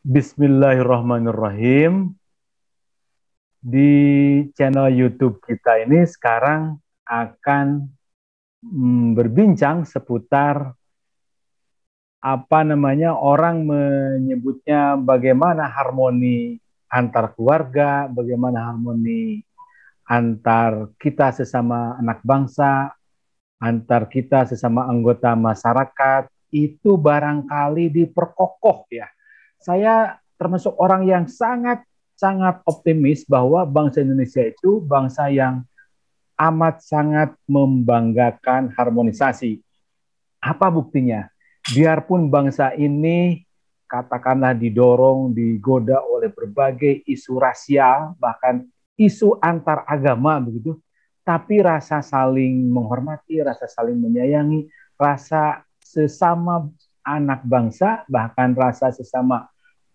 Bismillahirrahmanirrahim. Di channel YouTube kita ini sekarang akan berbincang seputar orang menyebutnya bagaimana harmoni antar keluarga, bagaimana harmoni antar kita sesama anak bangsa, antar kita sesama anggota masyarakat, itu barangkali diperkokoh ya. Saya termasuk orang yang sangat optimis bahwa bangsa Indonesia itu bangsa yang amat sangat membanggakan harmonisasi. Apa buktinya? Biarpun bangsa ini katakanlah didorong, digoda oleh berbagai isu rasial, bahkan isu antar agama begitu, tapi rasa saling menghormati, rasa saling menyayangi, rasa sesama anak bangsa, bahkan rasa sesama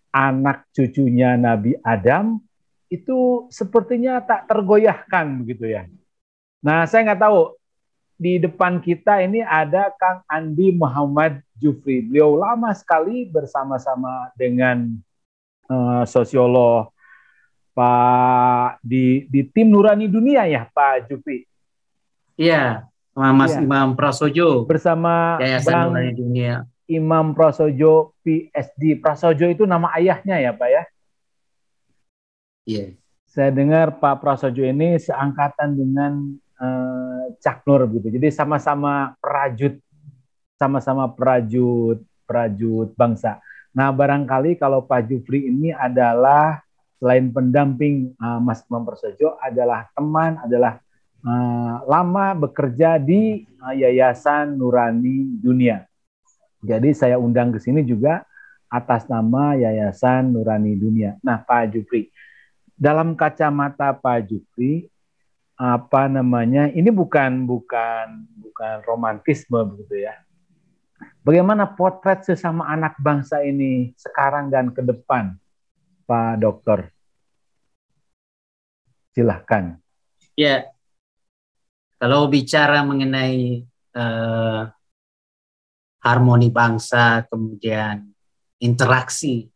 anak cucunya Nabi Adam, itu sepertinya tak tergoyahkan begitu ya. Nah, saya nggak tahu, di depan kita ini ada Kang Andi Muhammad Jufri. Beliau lama sekali bersama-sama dengan sosiolog Pak di tim Nurani Dunia ya Pak Jufri. Iya, Mas Imam Prasojo bersama Yayasan Nurani Dunia. Imam Prasojo PSD. Prasojo itu nama ayahnya ya Pak ya? Iya. Saya dengar Pak Prasojo ini seangkatan dengan Cak Nur gitu. Jadi sama-sama prajurit bangsa. Nah, barangkali kalau Pak Jufri ini adalah selain pendamping Mas Imam Prasojo, adalah teman, adalah lama bekerja di Yayasan Nurani Dunia. Jadi saya undang ke sini juga atas nama Yayasan Nurani Dunia. Nah, Pak Jufri, dalam kacamata Pak Jufri, ini bukan romantisme begitu ya. Bagaimana potret sesama anak bangsa ini sekarang dan ke depan, Pak Dokter? Silahkan. Ya, kalau bicara mengenai harmoni bangsa, kemudian interaksi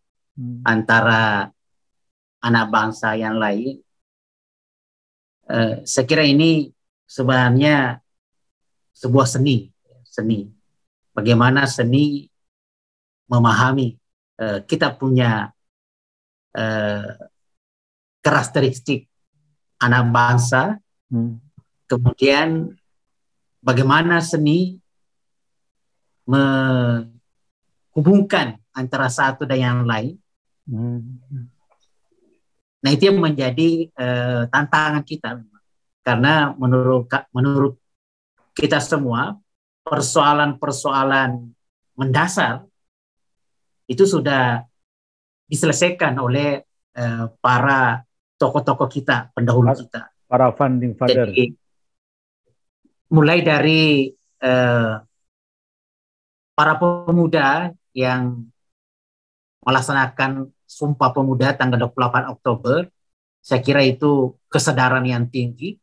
antara anak bangsa yang lain, saya kira ini sebenarnya sebuah seni. Bagaimana seni memahami kita punya karakteristik anak bangsa, kemudian bagaimana seni menghubungkan antara satu dan yang lain. Nah, itu yang menjadi tantangan kita, karena menurut kita semua persoalan-persoalan mendasar itu sudah diselesaikan oleh para tokoh-tokoh kita, pendahulu kita, para founding father. Jadi, mulai dari para pemuda yang melaksanakan Sumpah Pemuda tanggal 28 Oktober, saya kira itu kesadaran yang tinggi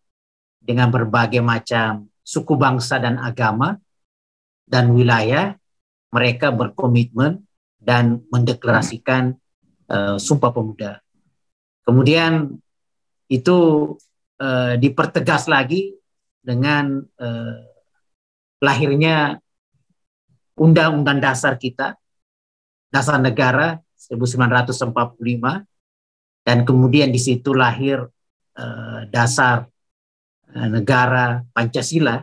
dengan berbagai macam suku bangsa dan agama dan wilayah. Mereka berkomitmen dan mendeklarasikan Sumpah Pemuda. Kemudian itu dipertegas lagi dengan lahirnya Undang-Undang Dasar kita, Dasar Negara 1945, dan kemudian di situ lahir Dasar Negara Pancasila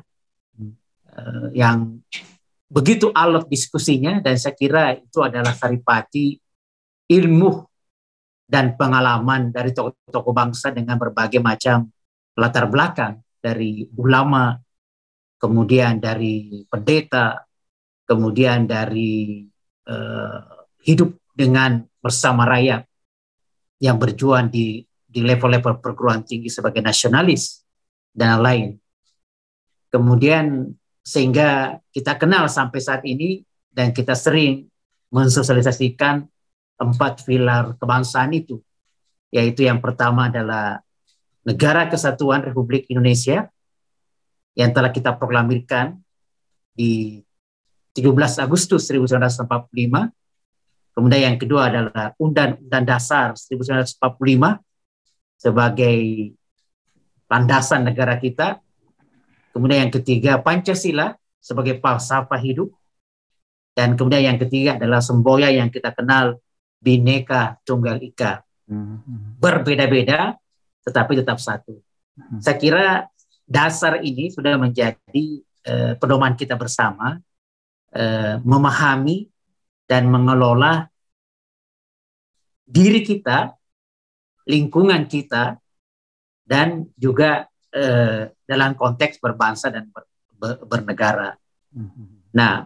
yang begitu alot diskusinya, dan saya kira itu adalah saripati ilmu dan pengalaman dari tokoh-tokoh bangsa dengan berbagai macam latar belakang, dari ulama, kemudian dari pendeta, kemudian dari hidup dengan bersama rakyat yang berjuang di level-level perguruan tinggi sebagai nasionalis dan lain. Kemudian sehingga kita kenal sampai saat ini dan kita sering mensosialisasikan 4 pilar kebangsaan itu, yaitu yang pertama adalah Negara Kesatuan Republik Indonesia yang telah kita proklamirkan di 17 Agustus 1945. Kemudian yang kedua adalah Undang-Undang Dasar 1945 sebagai landasan negara kita. Kemudian yang ketiga Pancasila sebagai falsafah hidup. Dan kemudian yang ketiga adalah semboyan yang kita kenal Bhinneka Tunggal Ika. Berbeda-beda tetapi tetap satu. Saya kira dasar ini sudah menjadi pedoman kita bersama, memahami dan mengelola diri kita, lingkungan kita, dan juga dalam konteks berbangsa dan bernegara. Nah,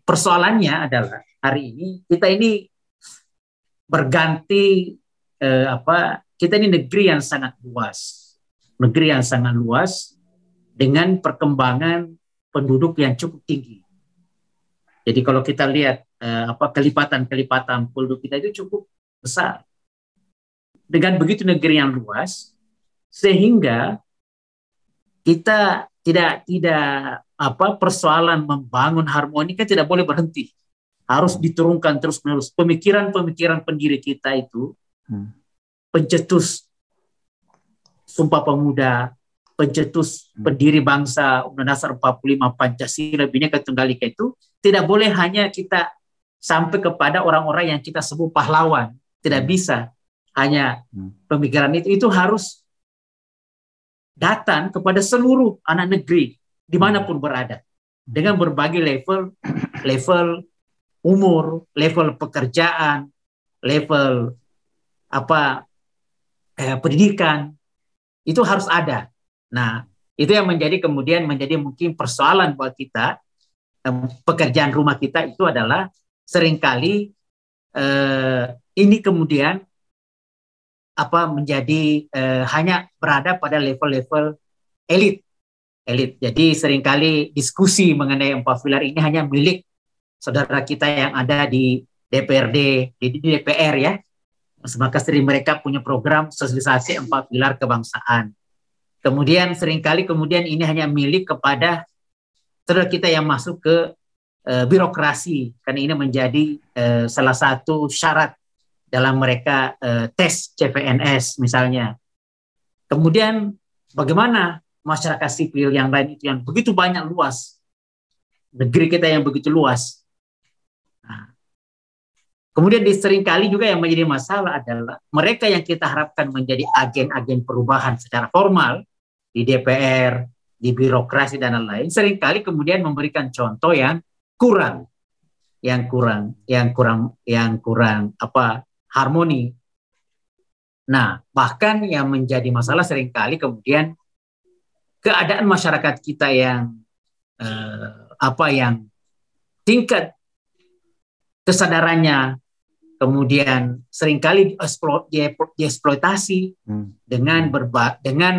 persoalannya adalah hari ini kita ini berganti kita ini negeri yang sangat luas dengan perkembangan penduduk yang cukup tinggi. Jadi kalau kita lihat kelipatan penduduk kita itu cukup besar. Dengan begitu negeri yang luas, sehingga kita tidak persoalan membangun harmoni kan tidak boleh berhenti. Harus diturunkan terus-menerus. Pemikiran pendiri kita itu, pencetus Sumpah Pemuda, pencetus pendiri bangsa Undang-Undang Dasar 45 Pancasila Bhinneka Tunggal Ika itu tidak boleh hanya kita sampai kepada orang-orang yang kita sebut pahlawan. Tidak bisa hanya pemikiran itu harus datang kepada seluruh anak negeri dimanapun berada dengan berbagai level umur, level pekerjaan, level pendidikan, itu harus ada. Nah, itu yang kemudian menjadi mungkin persoalan buat kita. Pekerjaan rumah kita itu adalah seringkali ini kemudian menjadi hanya berada pada level-level elit. Jadi seringkali diskusi mengenai 4 pilar ini hanya milik saudara kita yang ada di DPRD, di DPR ya. Maka sering mereka punya program sosialisasi 4 pilar kebangsaan. Kemudian seringkali ini hanya milik kepada saudara kita yang masuk ke birokrasi, karena ini menjadi salah satu syarat dalam mereka tes CPNS misalnya. Kemudian bagaimana masyarakat sipil yang lain itu yang begitu banyak luas, negeri kita yang begitu luas. Nah, kemudian seringkali juga yang menjadi masalah adalah mereka yang kita harapkan menjadi agen-agen perubahan secara formal di DPR, di birokrasi dan lain-lain, seringkali kemudian memberikan contoh yang kurang harmoni. Nah, bahkan yang menjadi masalah seringkali kemudian keadaan masyarakat kita yang tingkat kesadarannya kemudian seringkali dieksploitasi dengan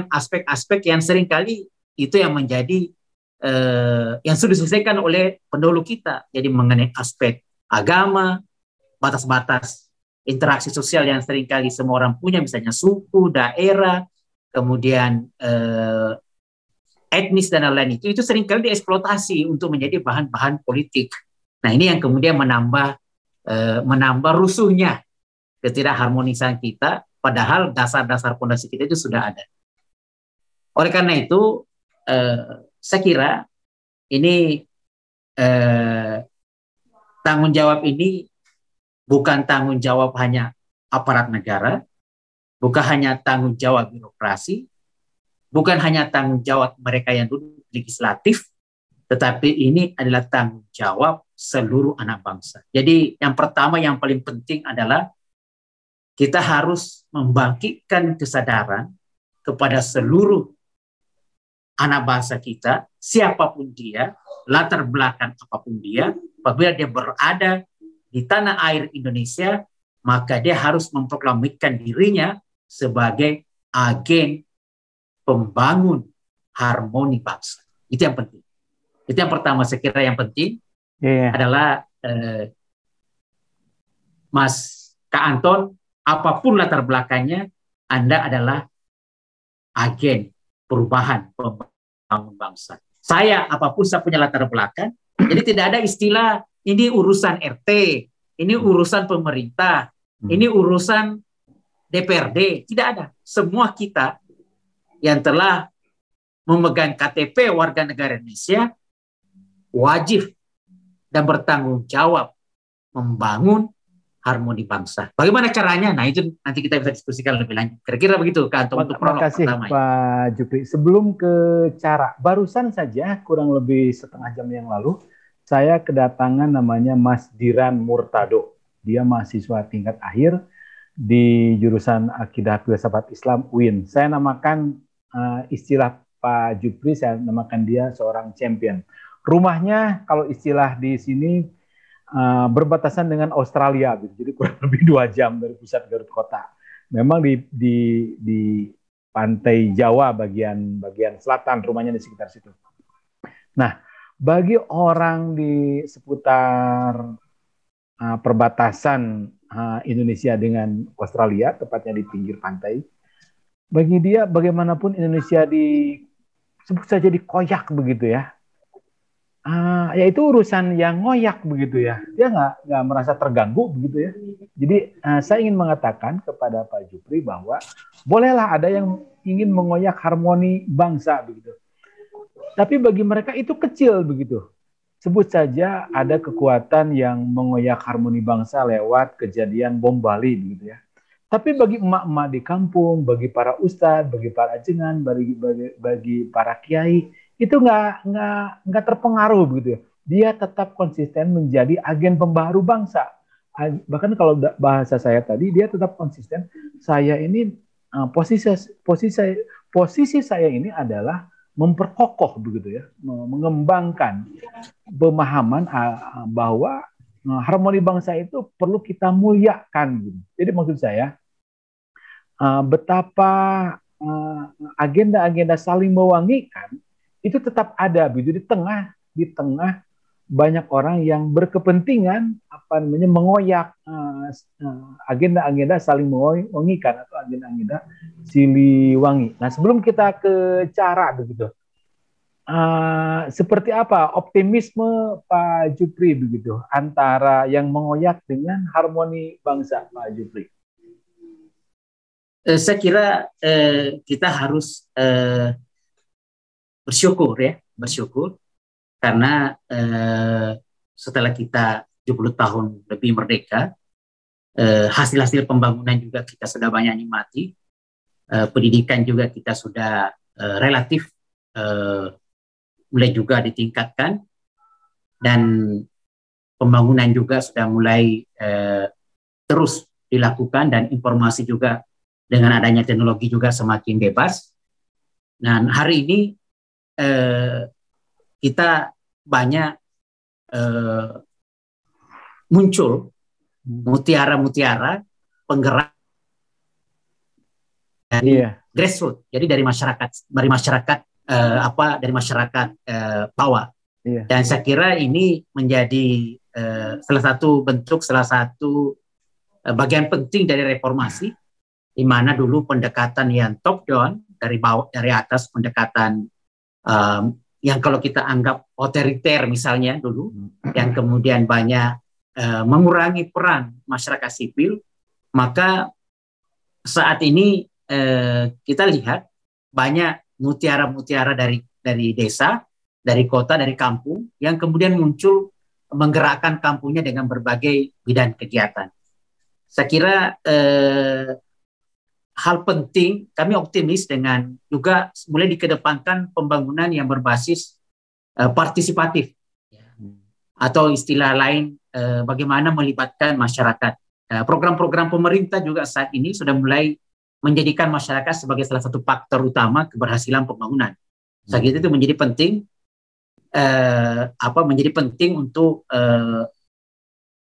aspek-aspek yang seringkali itu yang menjadi yang sudah diselesaikan oleh pendahulu kita. Jadi mengenai aspek agama, batas-batas interaksi sosial yang seringkali semua orang punya, misalnya suku, daerah, kemudian etnis dan lain-lain itu seringkali dieksploitasi untuk menjadi bahan-bahan politik. Nah, ini yang kemudian menambah rusuhnya ketidakharmonisan kita, padahal dasar-dasar fondasi kita itu sudah ada. Oleh karena itu, saya kira ini tanggung jawab ini bukan tanggung jawab hanya aparat negara, bukan hanya tanggung jawab birokrasi, bukan hanya tanggung jawab mereka yang duduk legislatif, tetapi ini adalah tanggung jawab seluruh anak bangsa. Jadi yang pertama yang paling penting adalah kita harus membangkitkan kesadaran kepada seluruh anak bangsa kita, siapapun dia, latar belakang apapun dia, apabila dia berada di tanah air Indonesia, maka dia harus memproklamasikan dirinya sebagai agen pembangun harmoni bangsa. Itu yang penting. Itu yang pertama saya kira yang penting adalah Mas Kak Anton, apapun latar belakangnya, Anda adalah agen perubahan pembangun bangsa. Saya apapun saya punya latar belakang, jadi tidak ada istilah ini urusan RT, ini urusan pemerintah, ini urusan DPRD. Tidak ada. Semua kita yang telah memegang KTP warga negara Indonesia wajib dan bertanggung jawab membangun harmoni bangsa. Bagaimana caranya? Nah, itu nanti kita bisa diskusikan lebih lanjut. Kira-kira begitu, Kak, untuk prolog pertama. Pak Jupri. Sebelum ke cara, barusan saja kurang lebih setengah jam yang lalu, saya kedatangan namanya Mas Diran Murtado. Dia mahasiswa tingkat akhir di jurusan Akidah Filsafat Islam UIN. Saya namakan istilah Pak Jupri, saya namakan dia seorang champion. Rumahnya kalau istilah di sini berbatasan dengan Australia, gitu. Jadi kurang lebih 2 jam dari pusat Garut kota. Memang di pantai Jawa bagian selatan, rumahnya di sekitar situ. Nah, bagi orang di seputar perbatasan Indonesia dengan Australia, tepatnya di pinggir pantai, bagi dia bagaimanapun Indonesia sebut saja dikoyak begitu ya. Ya itu urusan yang ngoyak begitu ya. Dia nggak merasa terganggu begitu ya. Jadi saya ingin mengatakan kepada Pak Jupri bahwa bolehlah ada yang ingin mengoyak harmoni bangsa begitu. Tapi bagi mereka itu kecil begitu. Sebut saja ada kekuatan yang mengoyak harmoni bangsa lewat kejadian bom Bali begitu ya. Tapi bagi emak-emak di kampung, bagi para ustadz, bagi para ajengan, bagi para kiai, itu nggak terpengaruh begitu ya. Dia tetap konsisten menjadi agen pembaharu bangsa. Bahkan kalau bahasa saya tadi, dia tetap konsisten. Saya ini posisi saya ini adalah memperkokoh begitu ya, mengembangkan pemahaman bahwa harmoni bangsa itu perlu kita muliakan. Gitu. Jadi maksud saya betapa agenda-agenda saling mewangikan itu tetap ada begitu di tengah banyak orang yang berkepentingan mengoyak agenda-agenda saling mewangikan atau agenda-agenda siliwangi. Nah, sebelum kita ke cara begitu, seperti apa optimisme Pak Jupri begitu antara yang mengoyak dengan harmoni bangsa, Pak Jupri? Saya kira kita harus bersyukur karena setelah kita 70 tahun lebih merdeka, hasil-hasil pembangunan juga kita sudah banyak nikmati, pendidikan juga kita sudah relatif mulai juga ditingkatkan, dan pembangunan juga sudah mulai terus dilakukan, dan informasi juga dengan adanya teknologi juga semakin bebas. Nah, hari ini kita banyak muncul mutiara-mutiara penggerak dari grassroots, jadi dari masyarakat bawah. Dan saya kira ini menjadi salah satu bagian penting dari reformasi, di mana dulu pendekatan yang top down dari bawah, dari atas, pendekatan yang kalau kita anggap otoriter misalnya dulu, yang kemudian banyak mengurangi peran masyarakat sipil, maka saat ini kita lihat banyak mutiara-mutiara dari desa, dari kota, dari kampung, yang kemudian muncul menggerakkan kampungnya dengan berbagai bidang kegiatan. Saya kira hal penting, kami optimis dengan juga mulai dikedepankan pembangunan yang berbasis partisipatif, atau istilah lain bagaimana melibatkan masyarakat. Program-program pemerintah juga saat ini sudah mulai menjadikan masyarakat sebagai salah satu faktor utama keberhasilan pembangunan. Saya kira itu menjadi penting untuk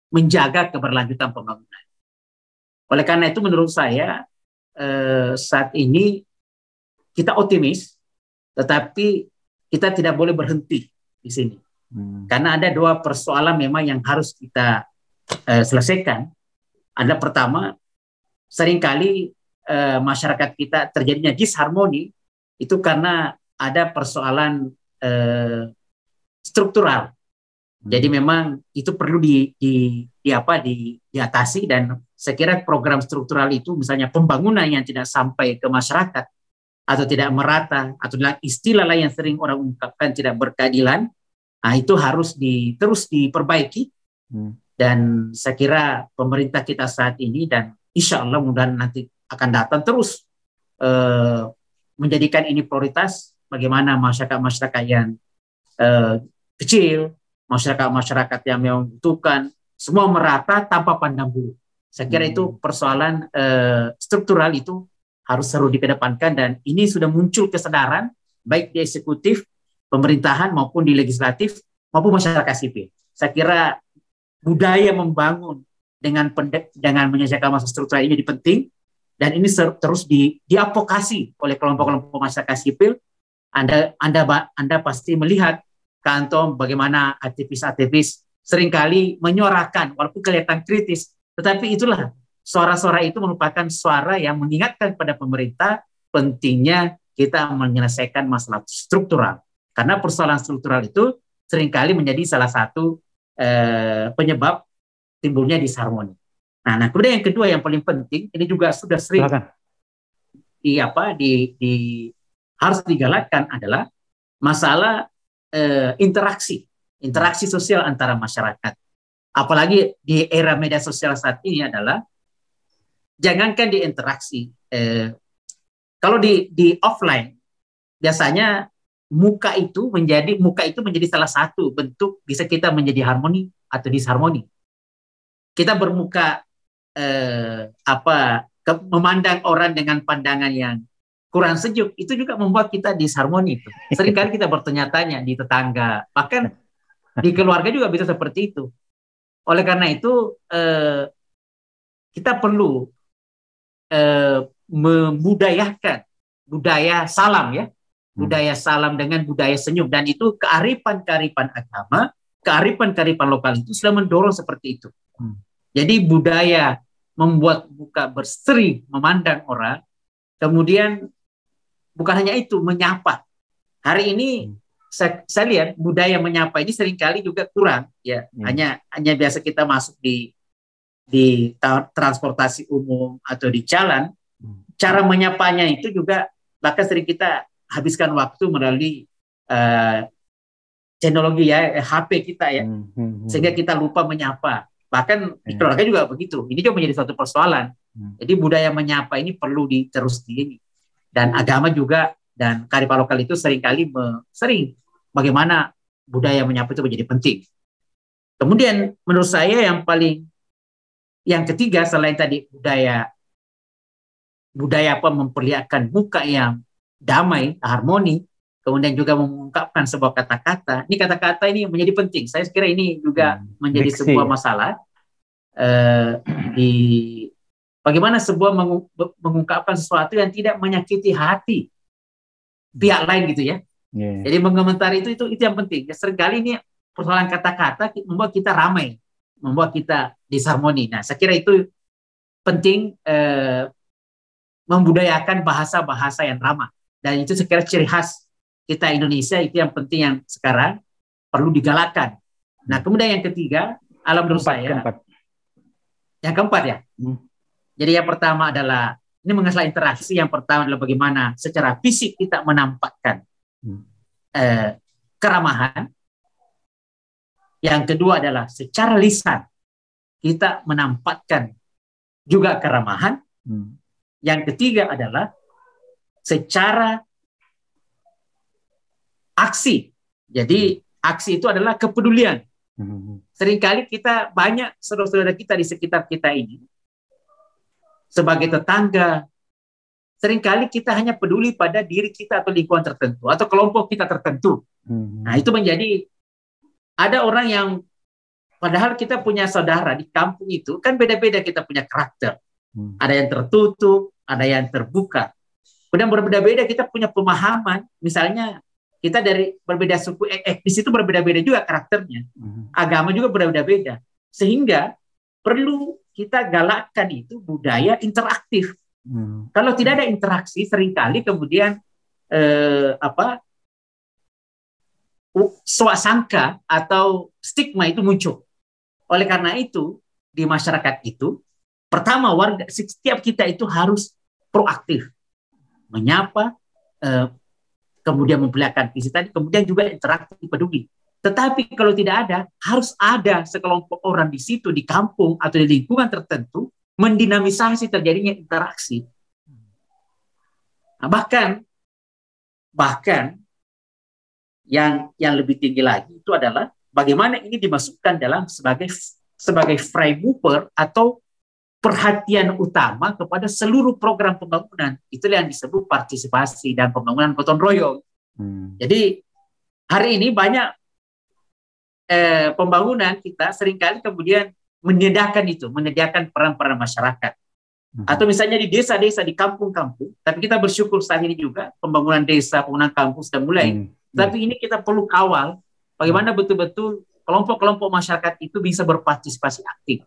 menjaga keberlanjutan pembangunan. Oleh karena itu menurut saya saat ini kita optimis, tetapi kita tidak boleh berhenti di sini. Karena ada 2 persoalan memang yang harus kita selesaikan. Ada pertama, seringkali masyarakat kita terjadinya disharmoni itu karena ada persoalan struktural Jadi memang itu perlu diatasi, dan saya kira program struktural itu misalnya pembangunan yang tidak sampai ke masyarakat atau tidak merata, atau istilah lain yang sering orang ungkapkan tidak berkeadilan, nah itu harus terus diperbaiki. Dan saya kira pemerintah kita saat ini dan insya Allah mudah nanti akan datang terus menjadikan ini prioritas, bagaimana masyarakat-masyarakat yang kecil, masyarakat-masyarakat yang membutuhkan, semua merata tanpa pandang bulu. Saya kira itu persoalan struktural itu harus dikedepankan, dan ini sudah muncul kesadaran baik di eksekutif, pemerintahan maupun di legislatif maupun masyarakat sipil. Saya kira budaya membangun dengan menyelesaikan masalah struktural ini penting, dan ini terus diadvokasi oleh kelompok-kelompok masyarakat sipil. Anda pasti melihat Kantom bagaimana aktivis-aktivis seringkali menyuarakan walaupun kelihatan kritis, tetapi itulah suara-suara itu merupakan suara yang mengingatkan kepada pemerintah pentingnya kita menyelesaikan masalah struktural, karena persoalan struktural itu seringkali menjadi salah satu penyebab timbulnya disharmoni. Nah, kemudian yang kedua yang paling penting, ini juga sudah sering harus digalakkan adalah masalah interaksi sosial antara masyarakat. Apalagi di era media sosial saat ini adalah jangankan di interaksi, kalau di offline biasanya muka itu menjadi salah satu bentuk bisa kita menjadi harmoni atau disharmoni. Kita bermuka memandang orang dengan pandangan yang kurang sejuk, itu juga membuat kita disharmoni. Seringkali kita bertanya-tanya di tetangga, bahkan di keluarga juga bisa seperti itu. Oleh karena itu kita perlu membudayakan budaya salam, ya, budaya salam dengan budaya senyum, dan itu kearifan-kearifan agama, kearifan-kearifan lokal itu sudah mendorong seperti itu. Jadi budaya membuat muka berseri memandang orang, kemudian bukan hanya itu, menyapa. Hari ini saya lihat budaya menyapa ini seringkali juga kurang, ya. Hanya biasa kita masuk di transportasi umum atau di jalan, cara menyapanya itu juga bahkan sering kita habiskan waktu melalui teknologi, ya, HP kita, ya, sehingga kita lupa menyapa. Bahkan di keluarga juga begitu. Ini juga menjadi suatu persoalan. Jadi budaya menyapa ini perlu terus dan agama juga dan kearifan lokal itu seringkali bagaimana budaya menyapa itu menjadi penting. Kemudian menurut saya yang ketiga selain tadi budaya memperlihatkan muka yang damai, harmoni, kemudian juga mengungkapkan sebuah kata-kata. Ini kata-kata ini menjadi penting. Saya kira ini juga menjadi sebuah masalah bagaimana sebuah mengungkapkan sesuatu yang tidak menyakiti hati pihak lain, gitu, ya. Jadi mengomentari itu yang penting. Seringkali ini persoalan kata-kata membuat kita ramai, membuat kita disharmoni. Nah, saya kira itu penting, membudayakan bahasa-bahasa yang ramah, dan itu saya kira ciri khas kita Indonesia, itu yang penting yang sekarang perlu digalakkan. Nah, kemudian yang ketiga, menurut saya yang keempat, ya. Jadi yang pertama adalah ini mengenai interaksi. Yang pertama adalah bagaimana secara fisik kita menampakkan keramahan. Yang kedua adalah secara lisan kita menampakkan juga keramahan. Yang ketiga adalah secara aksi. Jadi aksi itu adalah kepedulian. Seringkali kita banyak saudara-saudara kita di sekitar kita ini sebagai tetangga, seringkali kita hanya peduli pada diri kita atau lingkungan tertentu atau kelompok kita tertentu. Nah, itu menjadi ada orang yang padahal kita punya saudara di kampung itu kan beda-beda, kita punya karakter. Ada yang tertutup, ada yang terbuka. Kemudian berbeda-beda kita punya pemahaman. Misalnya kita dari berbeda suku etnis itu berbeda-beda juga karakternya. Agama juga berbeda-beda. Sehingga perlu kita galakkan itu budaya interaktif. Kalau tidak ada interaksi, seringkali kemudian swasangka atau stigma itu muncul. Oleh karena itu, di masyarakat itu, pertama setiap kita itu harus proaktif, menyapa, kemudian memperlihatkan visi tadi, kemudian juga interaksi peduli. Tetapi kalau tidak ada, harus ada sekelompok orang di situ, di kampung atau di lingkungan tertentu, mendinamisasi terjadinya interaksi. Nah, bahkan yang lebih tinggi lagi itu adalah bagaimana ini dimasukkan dalam sebagai frame mover atau perhatian utama kepada seluruh program pembangunan. Itulah yang disebut partisipasi dan pembangunan gotong royong. Jadi hari ini banyak pembangunan kita seringkali kemudian menyediakan peran-peran masyarakat. Atau misalnya di desa-desa, di kampung-kampung, tapi kita bersyukur saat ini juga pembangunan desa, pembangunan kampung sudah mulai. Tapi ini kita perlu kawal bagaimana betul-betul kelompok-kelompok masyarakat itu bisa berpartisipasi aktif.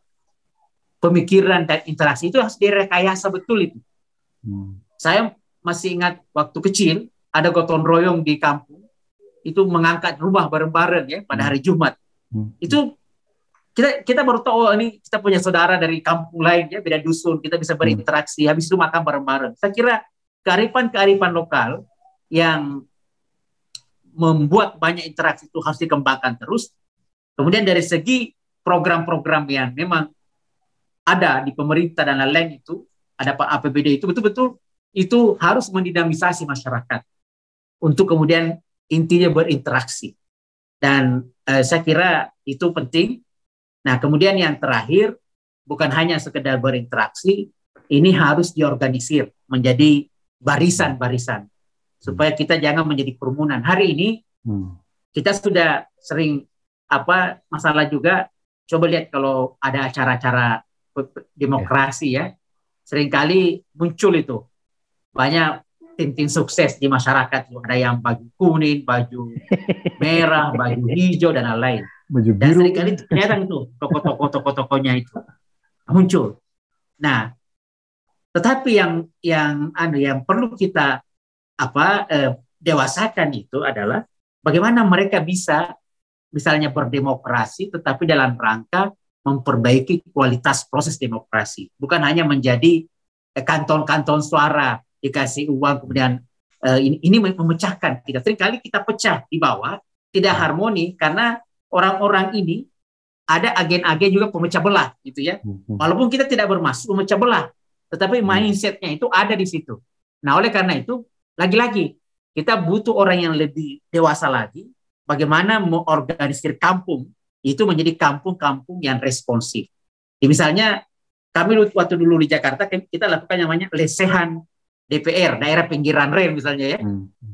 Pemikiran dan interaksi itu harus direkayasa betul itu. Saya masih ingat waktu kecil ada gotong royong di kampung itu mengangkat rumah bareng-bareng ya pada hari Jumat. Itu kita baru tahu, oh, ini kita punya saudara dari kampung lain ya, beda dusun, kita bisa berinteraksi, habis itu makan bareng-bareng. Saya kira kearifan lokal yang membuat banyak interaksi itu harus dikembangkan terus. Kemudian dari segi program-program yang memang ada di pemerintah dan lain-lain itu, ada Pak APBD itu betul-betul itu harus mendinamisasi masyarakat untuk kemudian intinya berinteraksi. Dan saya kira itu penting. Nah, kemudian yang terakhir, bukan hanya sekedar berinteraksi, ini harus diorganisir menjadi barisan-barisan, supaya kita jangan menjadi kerumunan. Hari ini, kita sudah sering, masalah juga, coba lihat kalau ada acara-acara demokrasi ya, seringkali muncul itu, banyak tim-tim sukses di masyarakat, ada yang baju kuning, baju merah, baju hijau, dan lain-lain. Dan seringkali kelihatan itu tokoh-tokohnya itu muncul. Nah, tetapi yang perlu kita dewasakan itu adalah bagaimana mereka bisa misalnya berdemokrasi, tetapi dalam rangka memperbaiki kualitas proses demokrasi, bukan hanya menjadi kantong-kantong suara dikasih uang kemudian ini memecahkan kita. Seringkali kita pecah di bawah, tidak harmoni karena orang-orang ini ada agen-agen juga pemecah belah gitu ya. Walaupun kita tidak bermaksud memecah belah, tetapi mindsetnya itu ada di situ. Nah, oleh karena itu lagi-lagi kita butuh orang yang lebih dewasa lagi bagaimana mengorganisir kampung itu menjadi kampung-kampung yang responsif. Misalnya kami waktu dulu di Jakarta kita lakukan yang namanya lesehan DPR, daerah pinggiran rel misalnya ya.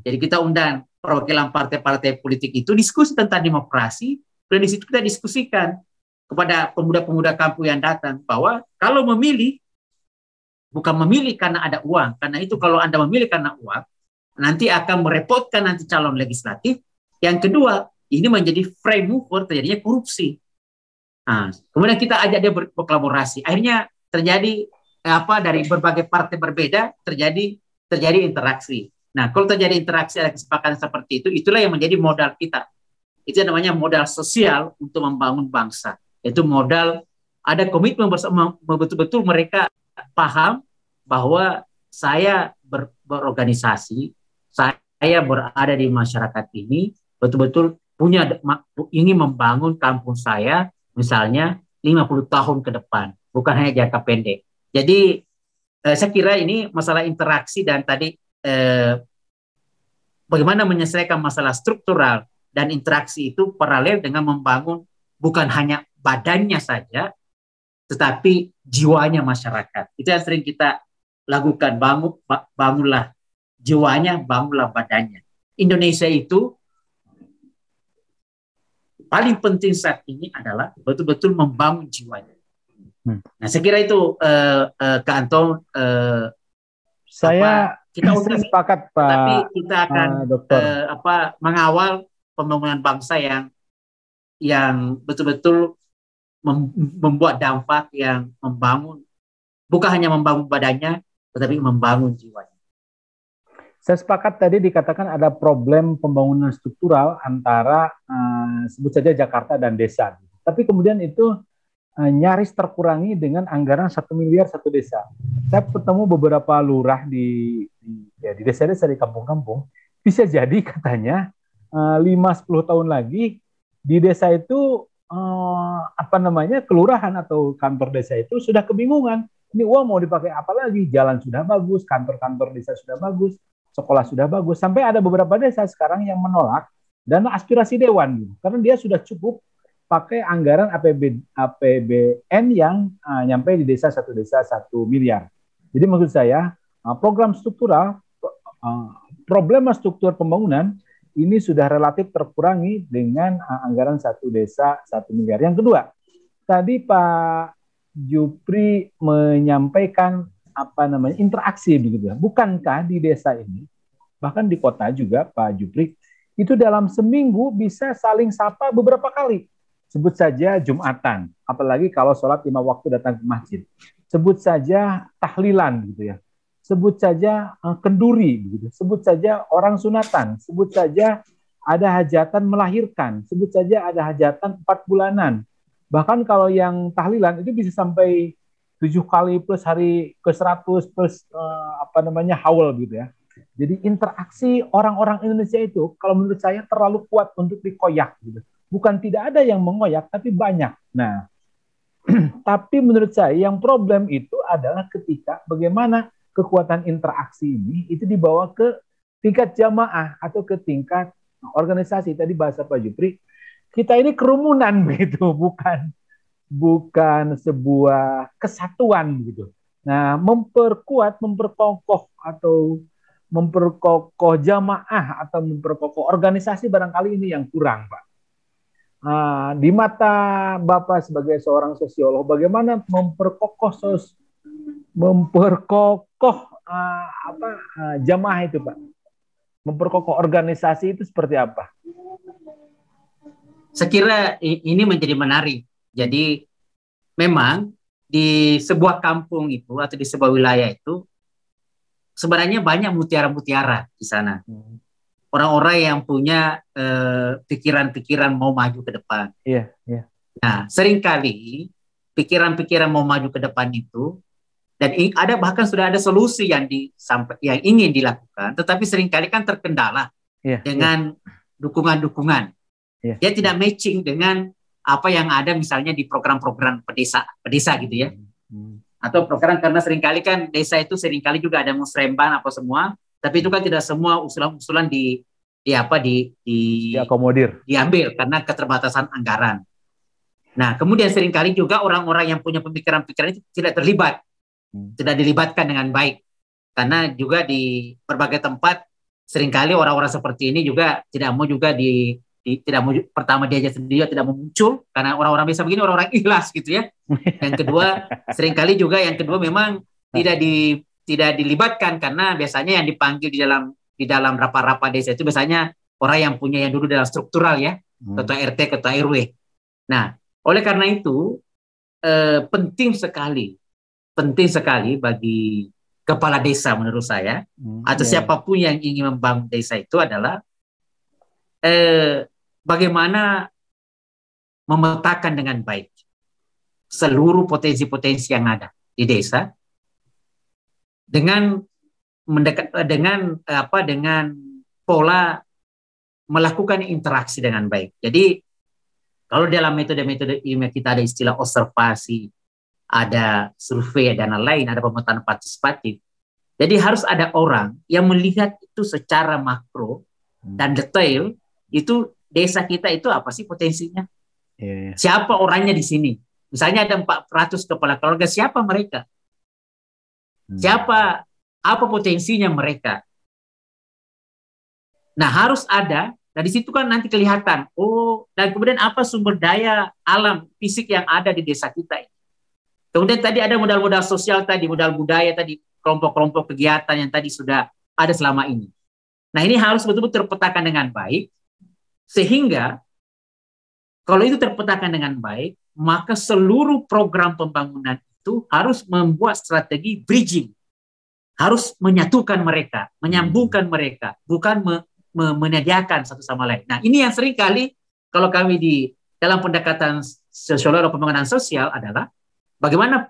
Jadi kita undang perwakilan partai-partai politik itu diskusi tentang demokrasi, dan di situ kita diskusikan kepada pemuda-pemuda kampung yang datang bahwa kalau memilih, bukan memilih karena ada uang, karena itu kalau Anda memilih karena uang, nanti akan merepotkan nanti calon legislatif. Yang kedua, ini menjadi frame mover terjadinya korupsi. Nah, kemudian kita ajak dia berkolaborasi. Akhirnya terjadi dari berbagai partai berbeda terjadi interaksi. Nah, kalau terjadi interaksi ada kesepakatan seperti itu, itulah yang menjadi modal kita. Itu namanya modal sosial untuk membangun bangsa. Itu modal ada komitmen bersama, betul-betul mereka paham bahwa saya berorganisasi, saya berada di masyarakat ini, betul-betul ingin membangun kampung saya, misalnya 50 tahun ke depan, bukan hanya jangka pendek. Jadi saya kira ini masalah interaksi dan tadi bagaimana menyelesaikan masalah struktural dan interaksi itu paralel dengan membangun bukan hanya badannya saja, tetapi jiwanya masyarakat. Itu yang sering kita lakukan, bangunlah jiwanya, bangunlah badannya. Indonesia itu paling penting saat ini adalah betul-betul membangun jiwanya. Nah, saya kira itu Kak Anton. Saya kita sepakat Pak. Tapi kita akan mengawal pembangunan bangsa yang betul-betul membuat dampak, yang membangun, bukan hanya membangun badannya, tetapi membangun jiwanya. Saya sepakat tadi dikatakan ada problem pembangunan struktural antara sebut saja Jakarta dan desa. Tapi kemudian itu nyaris terkurangi dengan anggaran 1 miliar satu desa. Saya ketemu beberapa lurah di desa-desa di kampung-kampung, bisa jadi katanya 5-10 tahun lagi di desa itu kelurahan atau kantor desa itu sudah kebingungan. Ini uang mau dipakai apa lagi? Jalan sudah bagus, kantor-kantor desa sudah bagus, sekolah sudah bagus. Sampai ada beberapa desa sekarang yang menolak dana aspirasi dewan, karena dia sudah cukup pakai anggaran APBN yang nyampe di desa 1 miliar. Jadi maksud saya program struktural, problema struktur pembangunan ini sudah relatif terkurangi dengan anggaran 1 desa 1 miliar. Yang kedua, tadi Pak Jupri menyampaikan interaksi begitu ya. Bukankah di desa ini, bahkan di kota juga Pak Jupri, itu dalam seminggu bisa saling sapa beberapa kali. Sebut saja Jumatan, apalagi kalau sholat 5 waktu datang ke masjid. Sebut saja tahlilan gitu ya. Sebut saja kenduri begitu. Sebut saja orang sunatan, sebut saja ada hajatan melahirkan, sebut saja ada hajatan 4 bulanan. Bahkan kalau yang tahlilan itu bisa sampai 7 kali plus hari ke 100 plus haul gitu ya. Jadi interaksi orang-orang Indonesia itu kalau menurut saya terlalu kuat untuk dikoyak gitu. Bukan tidak ada yang mengoyak, tapi banyak. Nah, tapi menurut saya yang problem itu adalah ketika bagaimana kekuatan interaksi ini itu dibawa ke tingkat jamaah atau ke tingkat organisasi. Tadi bahasa Pak Jupri, kita ini kerumunan begitu, bukan sebuah kesatuan gitu. Nah, memperkokoh jamaah atau memperkokoh organisasi barangkali ini yang kurang, Pak. Di mata Bapak sebagai seorang sosiolog, bagaimana memperkokoh jamaah itu, Pak? Memperkokoh organisasi itu seperti apa? Saya kira ini menjadi menarik. Jadi memang di sebuah kampung itu atau di sebuah wilayah itu sebenarnya banyak mutiara-mutiara di sana. Orang-orang yang punya pikiran-pikiran mau maju ke depan. Iya, iya. Nah, seringkali pikiran-pikiran mau maju ke depan itu, dan ada bahkan sudah ada solusi yang ingin dilakukan, tetapi seringkali kan terkendala dengan dukungan-dukungan. Dia tidak matching dengan apa yang ada misalnya di program-program pedesa gitu ya. Atau program, karena seringkali kan desa itu seringkali juga ada musremban apa semua, tapi itu kan tidak semua usulan-usulan diakomodir, diambil karena keterbatasan anggaran. Nah, kemudian seringkali juga orang-orang yang punya pemikiran-pikiran itu tidak terlibat, tidak dilibatkan dengan baik, karena juga di berbagai tempat seringkali orang-orang seperti ini juga tidak mau tidak mau, pertama dia sendiri tidak mau muncul karena orang-orang bisa begini orang-orang ikhlas gitu ya. Yang kedua seringkali juga memang tidak dilibatkan karena biasanya yang dipanggil di dalam rapat-rapat desa itu biasanya orang yang dulu dalam struktural ya, ketua RT, ketua RW. Nah, oleh karena itu penting sekali bagi kepala desa menurut saya atau siapapun yang ingin membangun desa itu adalah bagaimana memetakan dengan baik seluruh potensi-potensi yang ada di desa dengan pola melakukan interaksi dengan baik. Jadi kalau dalam metode-metode ilmiah kita ada istilah observasi, ada survei dan lain-lain, ada pemetaan partisipatif. Jadi harus ada orang yang melihat itu secara makro dan detail, itu desa kita itu apa sih potensinya? Siapa orangnya di sini? Misalnya ada 400 kepala keluarga, siapa mereka? Apa potensinya mereka? Nah, harus ada, dan di situ kan nanti kelihatan, dan kemudian apa sumber daya alam fisik yang ada di desa kita ini. Kemudian tadi ada modal-modal sosial tadi, modal budaya tadi, kelompok-kelompok kegiatan yang tadi sudah ada selama ini. Nah, ini harus betul-betul terpetakan dengan baik, sehingga kalau itu terpetakan dengan baik, maka seluruh program pembangunan itu harus membuat strategi bridging harus menyatukan mereka, menyambungkan mereka, bukan menyediakan satu sama lain. Nah, ini yang sering kali kalau kami di dalam pendekatan sosiolog pembangunan sosial adalah bagaimana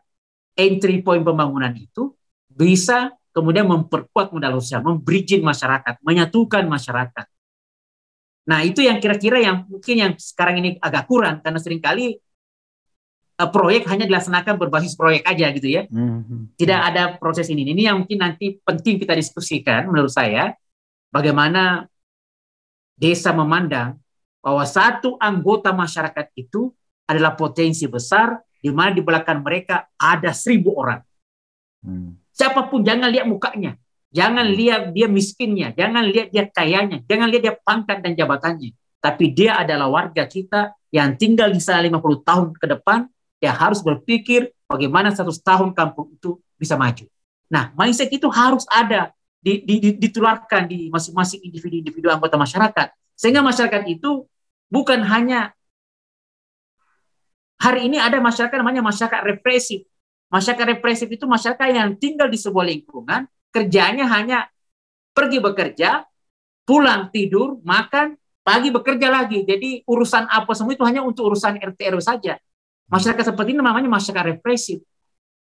entry point pembangunan itu bisa kemudian memperkuat modal sosial, membridging masyarakat, menyatukan masyarakat. Nah, itu yang kira-kira yang mungkin yang sekarang ini agak kurang karena seringkali proyek hanya dilaksanakan berbasis proyek aja gitu ya. Tidak ada proses ini. Ini yang mungkin nanti penting kita diskusikan menurut saya, bagaimana desa memandang bahwa satu anggota masyarakat itu adalah potensi besar di mana di belakang mereka ada 1.000 orang. Siapapun jangan lihat mukanya, jangan lihat dia miskinnya, jangan lihat dia kayanya, jangan lihat dia pangkat dan jabatannya. Tapi dia adalah warga kita yang tinggal di sana 50 tahun ke depan. Dia harus berpikir bagaimana 100 tahun kampung itu bisa maju. Nah, mindset itu harus ada, ditularkan di masing-masing individu anggota masyarakat. Sehingga masyarakat itu bukan hanya, hari ini ada masyarakat namanya masyarakat represif. Masyarakat represif itu masyarakat yang tinggal di sebuah lingkungan, kerjanya hanya pergi bekerja, pulang tidur, makan, pagi bekerja lagi. Jadi urusan apa semua itu hanya untuk urusan RT RW saja. Masyarakat seperti ini namanya masyarakat represif.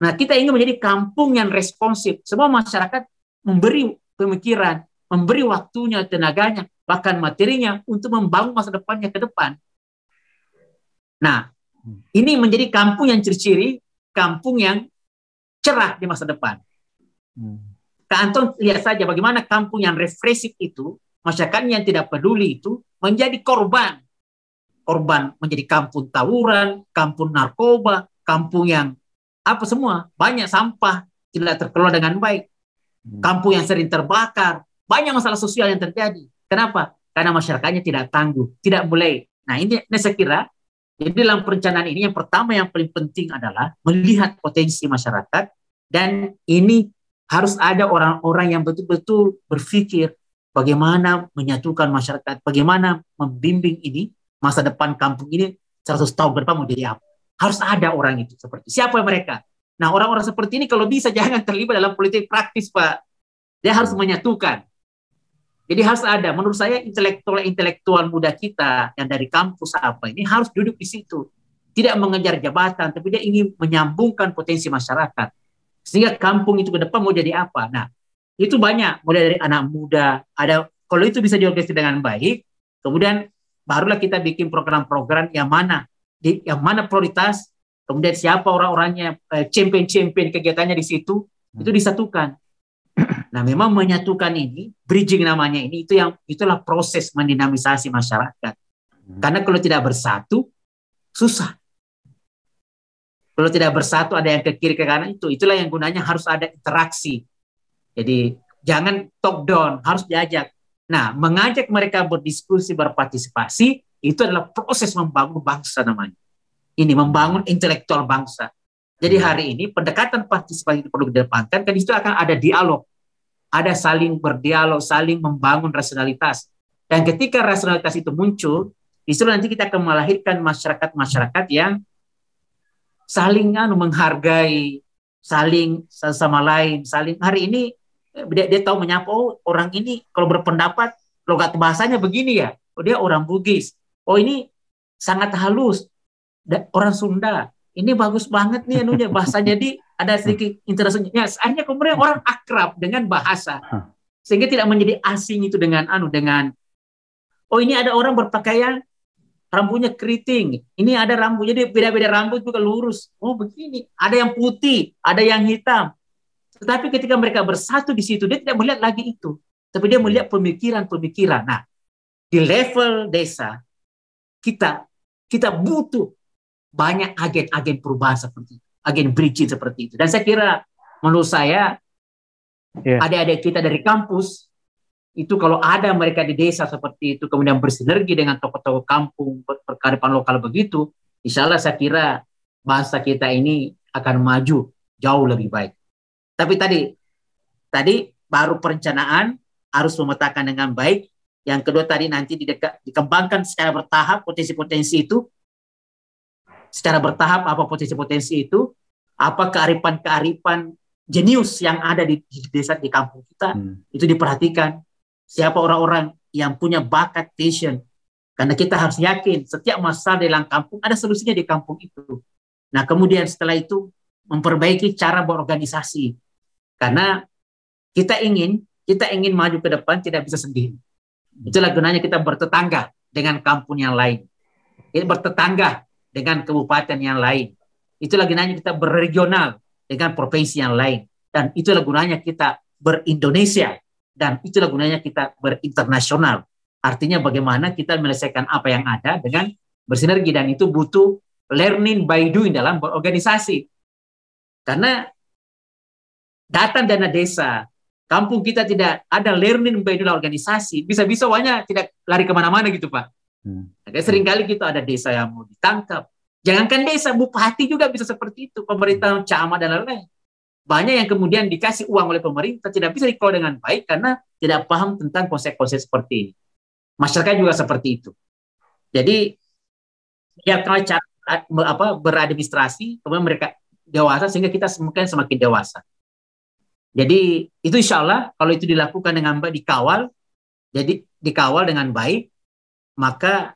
Nah, kita ingin menjadi kampung yang responsif. Semua masyarakat memberi pemikiran, memberi waktunya, tenaganya, bahkan materinya untuk membangun masa depannya ke depan. Nah, ini menjadi kampung yang ciri-ciri, kampung yang cerah di masa depan. Kak Anton, lihat saja bagaimana kampung yang represif itu, masyarakat yang tidak peduli itu, menjadi korban. Korban menjadi kampung tawuran, kampung narkoba, kampung yang apa semua, banyak sampah, tidak terkelola dengan baik, kampung yang sering terbakar, banyak masalah sosial yang terjadi. Kenapa? Karena masyarakatnya tidak tangguh, tidak mulai. Nah, ini saya kira, jadi dalam perencanaan ini yang pertama yang paling penting adalah melihat potensi masyarakat, dan ini harus ada orang-orang yang betul-betul berpikir bagaimana menyatukan masyarakat, bagaimana membimbing ini, masa depan kampung ini 100 tahun ke depan mau jadi apa. Harus ada orang itu seperti. Siapa mereka? Nah, orang-orang seperti ini kalau bisa jangan terlibat dalam politik praktis, Pak. Dia harus menyatukan. Jadi harus ada, menurut saya intelektual muda kita yang dari kampus apa ini harus duduk di situ. Tidak mengejar jabatan, tapi dia ingin menyambungkan potensi masyarakat. Sehingga kampung itu ke depan mau jadi apa. Nah, itu banyak. Mulai dari anak muda, ada kalau itu bisa diorganisasi dengan baik, kemudian barulah kita bikin program-program yang mana prioritas, kemudian siapa orang-orangnya, champion-champion kegiatannya di situ, itu disatukan. Nah, memang menyatukan ini, bridging namanya ini, itulah proses mendinamisasi masyarakat. Karena kalau tidak bersatu, susah. Kalau tidak bersatu, ada yang ke kiri ke kanan, itulah yang gunanya harus ada interaksi. Jadi jangan top down, harus diajak. Nah, mengajak mereka berdiskusi, berpartisipasi, itu adalah proses membangun bangsa namanya. Ini membangun intelektual bangsa. Jadi hari ini pendekatan partisipasi itu perlu dikedepankan, kan di situ akan ada dialog. Ada saling berdialog, saling membangun rasionalitas. Dan ketika rasionalitas itu muncul, di situ nanti kita akan melahirkan masyarakat-masyarakat yang saling menghargai, saling sama lain, saling. Hari ini dia tahu menyapa, oh orang ini kalau berpendapat logat bahasanya begini ya, oh dia orang Bugis, oh ini sangat halus, orang Sunda, ini bagus banget nih anunya bahasanya, jadi ada sedikit internasionalnya. Akhirnya kemudian orang akrab dengan bahasa, sehingga tidak menjadi asing itu dengan oh ini ada orang berpakaian rambutnya keriting, ini ada rambut jadi beda-beda rambut juga lurus, oh begini, ada yang putih, ada yang hitam. Tetapi ketika mereka bersatu di situ, dia tidak melihat lagi itu. Tapi dia melihat pemikiran-pemikiran. Nah, di level desa, kita butuh banyak agen-agen perubahan seperti itu. Agen bridging seperti itu. Dan saya kira, menurut saya, adik-adik kita dari kampus, itu kalau ada mereka di desa seperti itu, kemudian bersinergi dengan tokoh-tokoh kampung, kearifan lokal begitu, insya Allah saya kira bangsa kita ini akan maju jauh lebih baik. Tapi tadi baru perencanaan harus memetakan dengan baik. Yang kedua tadi nanti dikembangkan secara bertahap potensi-potensi itu. Secara bertahap apa potensi-potensi itu? Apa kearifan-kearifan jenius yang ada di desa, di kampung kita, itu diperhatikan. Siapa orang-orang yang punya bakat, passion. Karena kita harus yakin setiap masalah dalam kampung ada solusinya di kampung itu. Nah, kemudian setelah itu memperbaiki cara berorganisasi. Karena kita ingin maju ke depan tidak bisa sendiri. Itulah gunanya kita bertetangga dengan kampung yang lain. Kita bertetangga dengan kabupaten yang lain. Itulah gunanya kita berregional dengan provinsi yang lain. Dan itulah gunanya kita berindonesia. Dan itulah gunanya kita berinternasional. Artinya bagaimana kita menyelesaikan apa yang ada dengan bersinergi. Dan itu butuh learning by doing dalam berorganisasi. Karena datang dana desa, kampung kita tidak ada learning by doing organisasi, bisa-bisa uangnya tidak lari kemana-mana gitu Pak. Seringkali kita ada desa yang mau ditangkap. Jangankan desa, bupati juga bisa seperti itu, pemerintah camat dan lain-lain. Banyak yang kemudian dikasih uang oleh pemerintah tidak bisa dikelola dengan baik karena tidak paham tentang konsep-konsep seperti ini. Masyarakat juga seperti itu. Jadi ya kalau cara beradministrasi, kemudian mereka dewasa sehingga kita semakin dewasa. Jadi itu insya Allah kalau itu dilakukan dengan baik, dikawal dengan baik, maka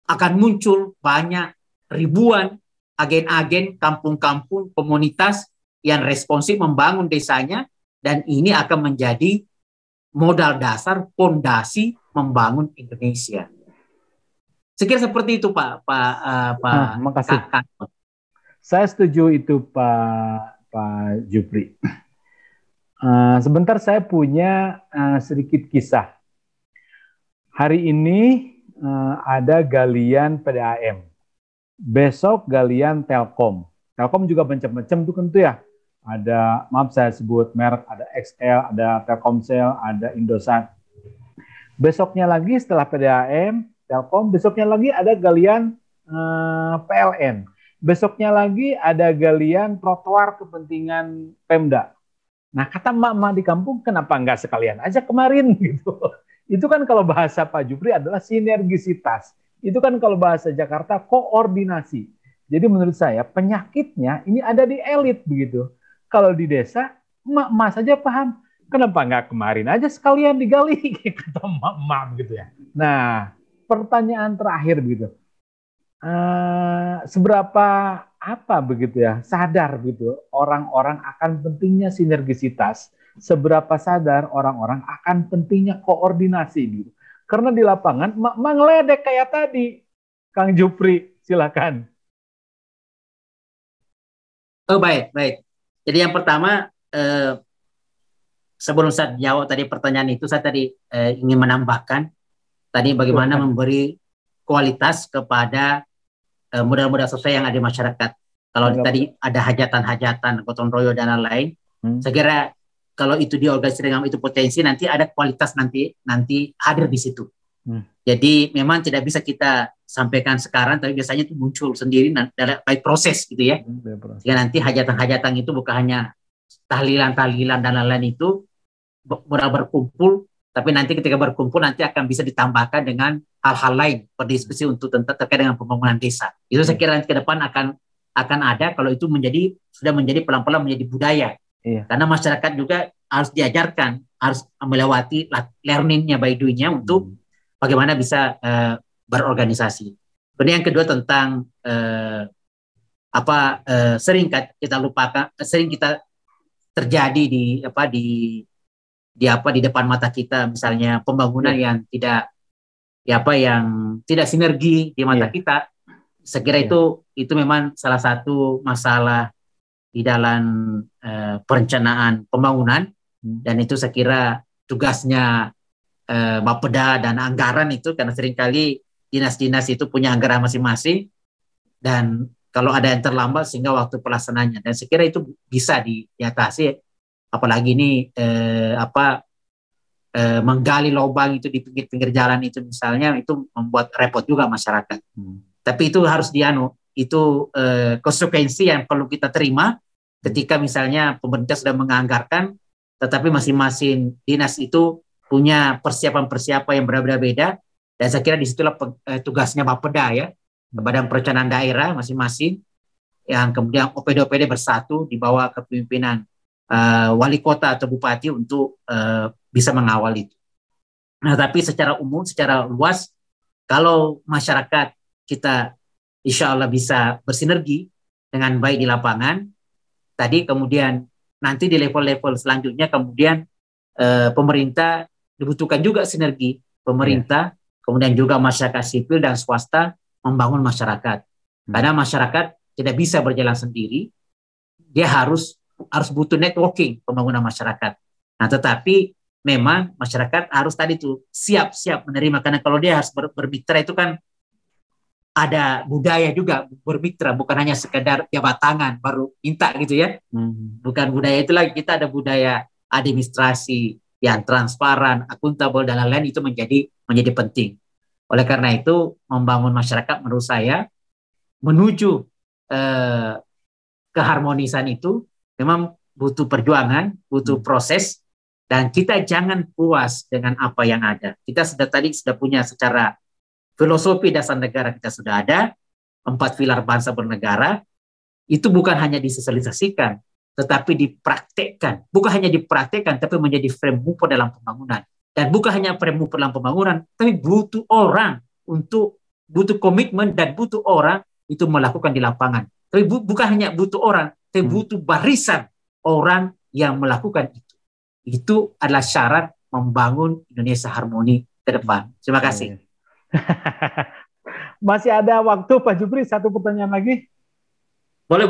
akan muncul banyak ribuan agen-agen kampung-kampung komunitas yang responsif membangun desanya, dan ini akan menjadi modal dasar fondasi membangun Indonesia. Sekira seperti itu Pak. Makasih. Saya setuju itu Pak Jupri. Sebentar saya punya sedikit kisah. Hari ini ada galian PDAM. Besok galian Telkom. Telkom juga macam-macam tuh kan tuh ya. Ada, maaf saya sebut merek, ada XL, ada Telkomsel, ada Indosat. Besoknya lagi setelah PDAM, Telkom, besoknya lagi ada galian PLN. Besoknya lagi ada galian trotoar kepentingan Pemda. Nah, kata emak-emak di kampung, kenapa nggak sekalian aja kemarin gitu. Itu kan kalau bahasa Pak Jupri adalah sinergisitas. Itu kan kalau bahasa Jakarta koordinasi. Jadi menurut saya penyakitnya ini ada di elit begitu. Kalau di desa, emak-emak saja paham. Kenapa nggak kemarin aja sekalian digali, kata emak-emak begitu ya. Nah, pertanyaan terakhir begitu. Seberapa apa begitu ya sadar gitu orang-orang akan pentingnya sinergisitas, seberapa sadar orang-orang akan pentingnya koordinasi gitu. Karena di lapangan ngeledek kayak tadi. Kang Jupri, silakan. Oh baik. Jadi yang pertama sebelum saya jawab tadi pertanyaan itu, saya tadi ingin menambahkan tadi bagaimana memberi kualitas kepada modal-modal sosial yang ada di masyarakat. Kalau tadi ada hajatan-hajatan, gotong royong dan lain-lain, saya kira kalau itu diorganisasi dengan itu potensi, nanti ada kualitas nanti hadir di situ. Jadi memang tidak bisa kita sampaikan sekarang, tapi biasanya itu muncul sendiri dalam baik proses gitu ya. Sehingga nanti hajatan-hajatan itu bukan hanya tahlilan-tahlilan dan lain-lain itu mudah berkumpul, tapi nanti ketika berkumpul nanti akan bisa ditambahkan dengan hal-hal lain berdiskusi untuk terkait dengan pembangunan desa. Itu saya kira nanti ke depan akan ada kalau itu sudah menjadi pelan-pelan menjadi budaya. Iya. Karena masyarakat juga harus diajarkan, harus melewati learning-nya by doing-nya untuk bagaimana bisa berorganisasi. Kemudian yang kedua tentang sering kita lupakan, sering kita terjadi di depan mata kita, misalnya pembangunan yang tidak sinergi di mata kita. Saya kira itu memang salah satu masalah di dalam perencanaan pembangunan, dan itu saya kira tugasnya Bapeda dan anggaran itu, karena seringkali dinas-dinas itu punya anggaran masing-masing, dan kalau ada yang terlambat sehingga waktu pelaksanaannya, dan saya kira itu bisa diatasi, apalagi ini menggali lubang itu di pinggir-pinggir jalan itu misalnya, itu membuat repot juga masyarakat. Tapi itu harus itu konsekuensi yang perlu kita terima ketika misalnya pemerintah sudah menganggarkan, tetapi masing-masing dinas itu punya persiapan-persiapan yang berbeda-beda, dan saya kira disitulah tugasnya Bapeda ya, Badan Perencanaan Daerah masing-masing, yang kemudian OPD-OPD bersatu di bawah kepemimpinan wali kota atau bupati untuk bisa mengawal itu. Nah, tapi secara umum, secara luas, kalau masyarakat kita insya Allah bisa bersinergi dengan baik di lapangan, tadi kemudian nanti di level-level selanjutnya kemudian pemerintah dibutuhkan juga sinergi pemerintah, kemudian juga masyarakat sipil dan swasta membangun masyarakat. Karena masyarakat tidak bisa berjalan sendiri, dia harus butuh networking pembangunan masyarakat. Nah, tetapi memang masyarakat harus tadi tuh siap menerima, karena kalau dia harus bermitra itu kan ada budaya juga bermitra, bukan hanya sekedar jabat tangan baru minta gitu ya. Bukan budaya itu lagi, kita ada budaya administrasi yang transparan, akuntabel dan lain-lain, itu menjadi penting. Oleh karena itu membangun masyarakat menurut saya menuju keharmonisan itu memang butuh perjuangan, butuh proses, dan kita jangan puas dengan apa yang ada. Kita sudah punya secara filosofi dasar negara, kita sudah ada 4 pilar bangsa bernegara, itu bukan hanya disosialisasikan, tetapi dipraktekkan. Bukan hanya dipraktekkan, tapi menjadi framework dalam pembangunan. Dan bukan hanya framework dalam pembangunan, tapi butuh orang butuh komitmen dan butuh orang itu melakukan di lapangan. Tapi bukan hanya butuh orang, tapi butuh barisan orang yang melakukan itu. Itu adalah syarat membangun Indonesia harmoni ke depan. Terima kasih. Masih ada waktu Pak Jupri, satu pertanyaan lagi? Boleh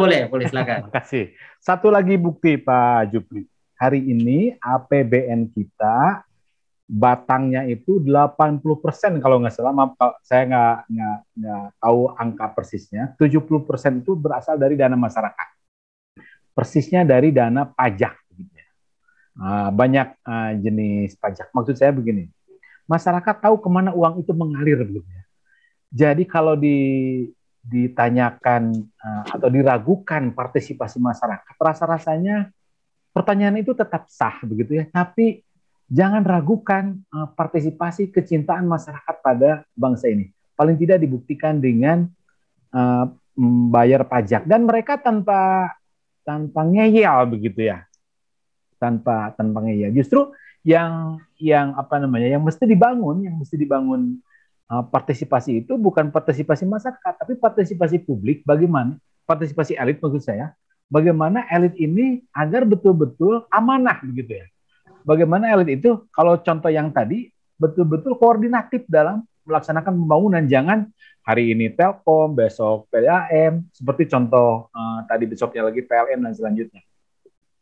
silakan. Terima kasih. Satu lagi bukti Pak Jupri. Hari ini APBN kita batangnya itu 80% kalau nggak salah, saya nggak tahu angka persisnya, 70% itu berasal dari dana masyarakat. Persisnya dari dana pajak. Banyak jenis pajak. Maksud saya begini, masyarakat tahu kemana uang itu mengalir. Jadi kalau ditanyakan atau diragukan partisipasi masyarakat, rasa-rasanya pertanyaan itu tetap sah begitu ya, tapi jangan ragukan partisipasi kecintaan masyarakat pada bangsa ini. Paling tidak dibuktikan dengan bayar pajak, dan mereka tanpa ngeyel begitu ya, tanpa ngeyel. Justru yang mesti dibangun partisipasi itu bukan partisipasi masyarakat, tapi partisipasi publik. Bagaimana partisipasi elit, maksud saya, bagaimana elit ini agar betul-betul amanah begitu ya. Bagaimana elit itu, kalau contoh yang tadi, betul-betul koordinatif dalam melaksanakan pembangunan. Jangan hari ini Telkom, besok PDAM, seperti contoh tadi besoknya lagi PLN dan selanjutnya.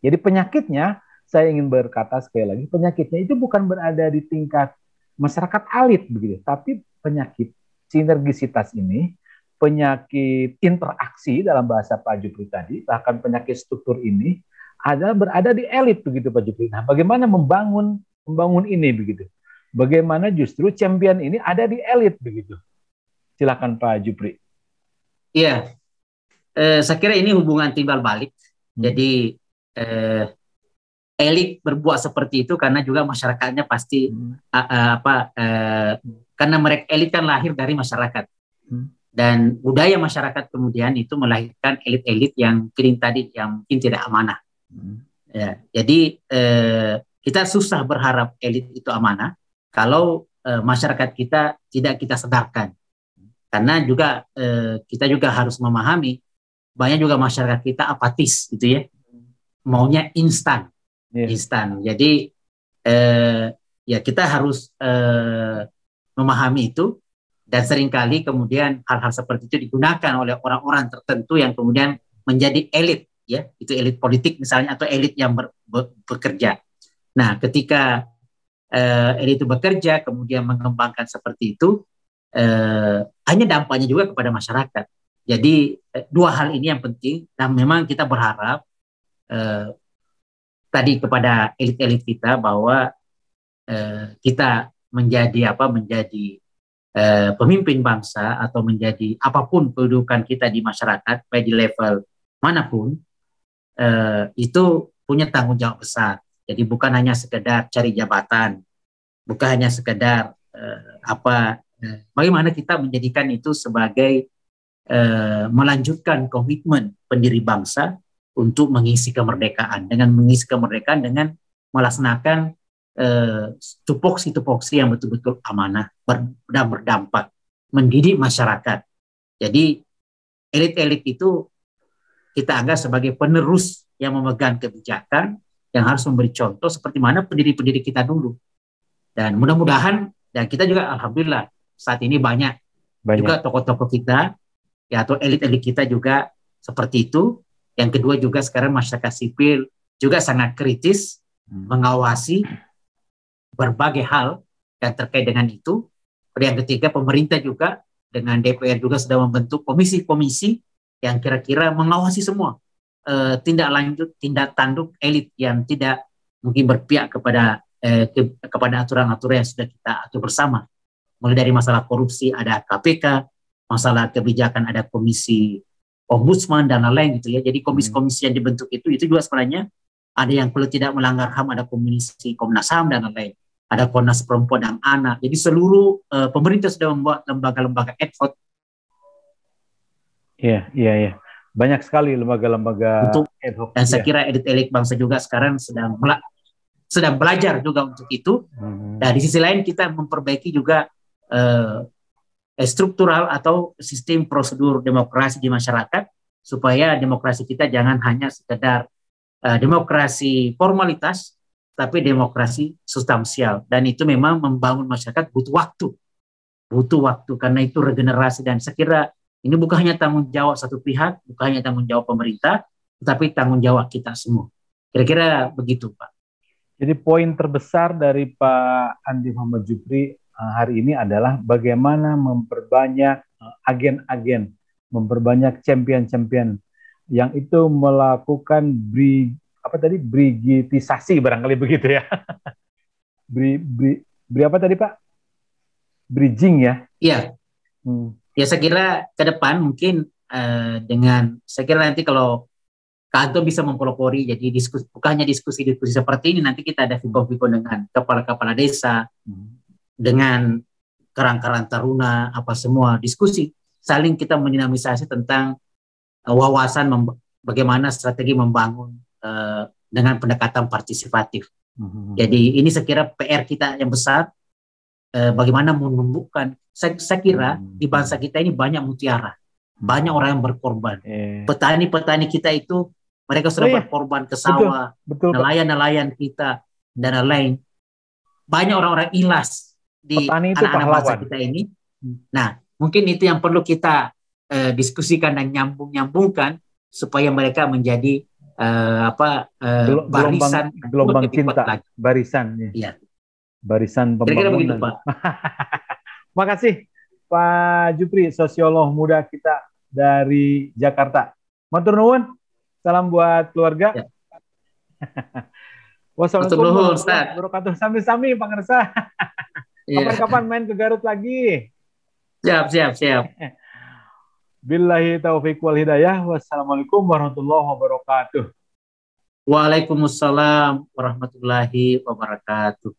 Jadi penyakitnya, saya ingin berkata sekali lagi, penyakitnya itu bukan berada di tingkat masyarakat elit begitu, tapi penyakit sinergisitas ini, penyakit interaksi dalam bahasa Pak Jupri tadi, bahkan penyakit struktur ini adalah berada di elit begitu Pak Jupri. Nah, bagaimana membangun ini begitu? Bagaimana justru champion ini ada di elit begitu? Silakan Pak Jupri. Iya, saya kira ini hubungan timbal balik. Jadi elit berbuat seperti itu karena juga masyarakatnya pasti karena mereka elit kan lahir dari masyarakat, dan budaya masyarakat kemudian itu melahirkan elit-elit yang mungkin tidak amanah. Ya, jadi kita susah berharap elit itu amanah kalau masyarakat kita tidak kita sedarkan, karena juga kita juga harus memahami banyak juga masyarakat kita apatis gitu ya, maunya instan. Jadi ya kita harus memahami itu, dan seringkali kemudian hal-hal seperti itu digunakan oleh orang-orang tertentu yang kemudian menjadi elit, ya, itu elit politik misalnya, atau elit yang bekerja. Nah, ketika elit itu bekerja kemudian mengembangkan seperti itu, hanya dampaknya juga kepada masyarakat. Jadi dua hal ini yang penting, dan memang kita berharap tadi kepada elit-elit kita bahwa kita menjadi pemimpin bangsa, atau menjadi apapun kedudukan kita di masyarakat, baik di level manapun, itu punya tanggung jawab besar. Jadi bukan hanya sekedar cari jabatan, bukan hanya sekedar bagaimana kita menjadikan itu sebagai melanjutkan komitmen pendiri bangsa, untuk mengisi kemerdekaan. Dengan mengisi kemerdekaan dengan melaksanakan tupoksi-tupoksi yang betul-betul amanah dan berdampak, mendidik masyarakat. Jadi elit-elit itu kita anggap sebagai penerus yang memegang kebijakan, yang harus memberi contoh seperti mana pendiri-pendiri kita dulu. Dan mudah-mudahan, dan kita juga alhamdulillah saat ini banyak juga tokoh-tokoh kita, ya, atau elit-elit kita juga seperti itu. Yang kedua juga sekarang masyarakat sipil juga sangat kritis mengawasi berbagai hal yang terkait dengan itu. Yang ketiga, pemerintah juga dengan DPR juga sudah membentuk komisi-komisi yang kira-kira mengawasi semua tindak lanjut, tindak tanduk elit yang tidak mungkin berpihak kepada aturan-aturan yang sudah kita atur bersama. Mulai dari masalah korupsi ada KPK, masalah kebijakan ada komisi ombudsman dan lain-lain gitu ya. Jadi komisi-komisi yang dibentuk itu juga sebenarnya ada yang kalau tidak melanggar HAM ada komisi Komnas HAM dan lain-lain. Ada Komnas Perempuan dan Anak. Jadi seluruh pemerintah sudah membuat lembaga-lembaga ad hoc. Iya. Banyak sekali lembaga-lembaga ad hoc. Dan saya kira elit-elit bangsa juga sekarang sedang belajar juga untuk itu. Nah, di sisi lain kita memperbaiki juga struktural atau sistem prosedur demokrasi di masyarakat supaya demokrasi kita jangan hanya sekedar demokrasi formalitas, tapi demokrasi substansial. Dan itu memang membangun masyarakat butuh waktu karena itu regenerasi. Dan saya kira ini bukan hanya tanggung jawab satu pihak, bukan hanya tanggung jawab pemerintah, tetapi tanggung jawab kita semua. Kira-kira begitu, Pak. Jadi poin terbesar dari Pak Andi Muhammad Jupri hari ini adalah bagaimana memperbanyak agen-agen, memperbanyak champion-champion yang itu melakukan brigitisasi barangkali begitu ya. Apa tadi Pak? Bridging ya? Iya. Ya saya kira ke depan mungkin saya kira nanti kalau Kanto bisa mempelopori jadi bukan hanya diskusi seperti ini, nanti kita ada viko-viko dengan kepala-kepala desa, dengan karang-karang taruna, apa semua diskusi, saling kita mendinamisasi tentang wawasan bagaimana strategi membangun dengan pendekatan partisipatif. Jadi ini saya kira PR kita yang besar, bagaimana menumbuhkan. Saya kira di bangsa kita ini banyak mutiara, banyak orang yang berkorban. Petani-petani kita itu mereka sudah berkorban ke sawah, nelayan-nelayan kita dan lain. Banyak orang-orang ikhlas di anak-anak bangsa kita ini. Nah, mungkin itu yang perlu kita diskusikan dan nyambungkan supaya mereka menjadi barisan gelombang cinta, barisan ya. Barisan pembangunan. Kira-kira begitu, Pak. Makasih Pak Jupri, sosiolog muda kita dari Jakarta. Matur nuwun. Salam buat keluarga. Ya. Wassalamualaikum warahmatullahi wabarakatuh. Sami-sami Pak Ngersa. Kapan-kapan main ke Garut lagi. Siap. Billahi taufiq wal hidayah. Wassalamualaikum warahmatullahi wabarakatuh. Waalaikumsalam warahmatullahi wabarakatuh.